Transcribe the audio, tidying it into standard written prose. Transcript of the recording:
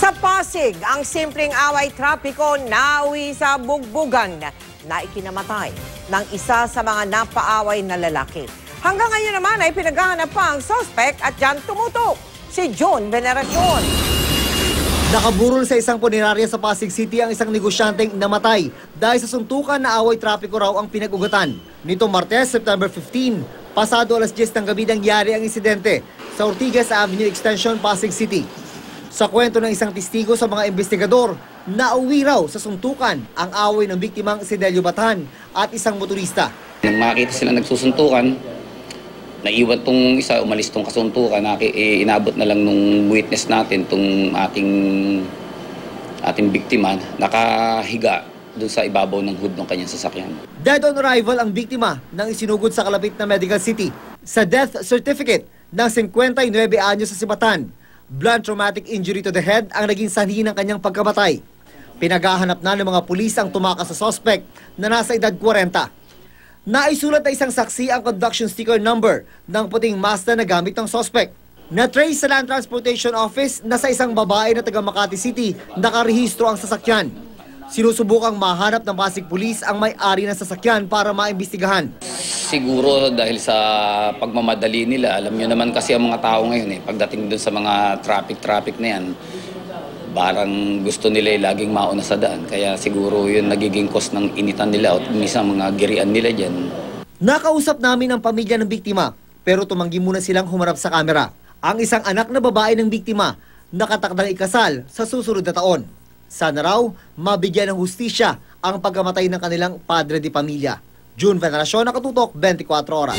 Sa Pasig, ang simpleng away trapiko nauwi sa bugbugan na ikinamatay ng isa sa mga napaaway na lalaki. Hanggang ngayon naman ay pinaghahanap pa ang suspect at dyan tumutok si John Veneracion. Nakaburol sa isang punerarya sa Pasig City ang isang negosyanteng namatay dahil sa suntukan na away trapiko raw ang pinag-ugatan. Nito Martes, September 15, pasado alas 10 ng gabi nangyari ang insidente sa Ortigas Avenue Extension, Pasig City. Sa kwento ng isang testigo sa mga investigador, nauwi raw sa suntukan ang away ng biktimang si Delio Batan at isang motorista. Nang makita sila nagsusuntukan, naiwan tong isa, umalis tong kasuntukan, inabot na lang nung witness natin, tong ating biktima, nakahiga doon sa ibabaw ng hood ng kanyang sasakyan. Dead on arrival ang biktima nang isinugod sa kalapit na medical city. Sa death certificate ng 59 anyos sa Sibatan, blunt traumatic injury to the head ang naging sanhi ng kanyang pagkamatay. Pinaghahanap na ng mga pulis ang tumakas sa suspect na nasa edad 40. Naisulat na isang saksi ang conduction sticker number ng puting Mazda na gamit ng suspect. Na-trace sa Land Transportation Office na sa isang babae na taga Makati City nakarehistro ang sasakyan. Sinusubukang mahanap ng Pasig Police ang may-ari ng sasakyan para maimbestigahan. Siguro dahil sa pagmamadali nila, alam nyo naman kasi ang mga tao ngayon pagdating dun sa mga traffic na yan, parang gusto nila laging mauna sa daan. Kaya siguro yun nagiging cause ng initan nila at minsan mga girian nila dyan. Nakausap namin ang pamilya ng biktima pero tumanggi muna silang humarap sa kamera. Ang isang anak na babae ng biktima nakatakdang ikasal sa susunod na taon. Sana raw mabigyan ng hustisya ang pagkamatay ng kanilang padre de pamilya. June Veneracion, Nakatutok, 24 Oras.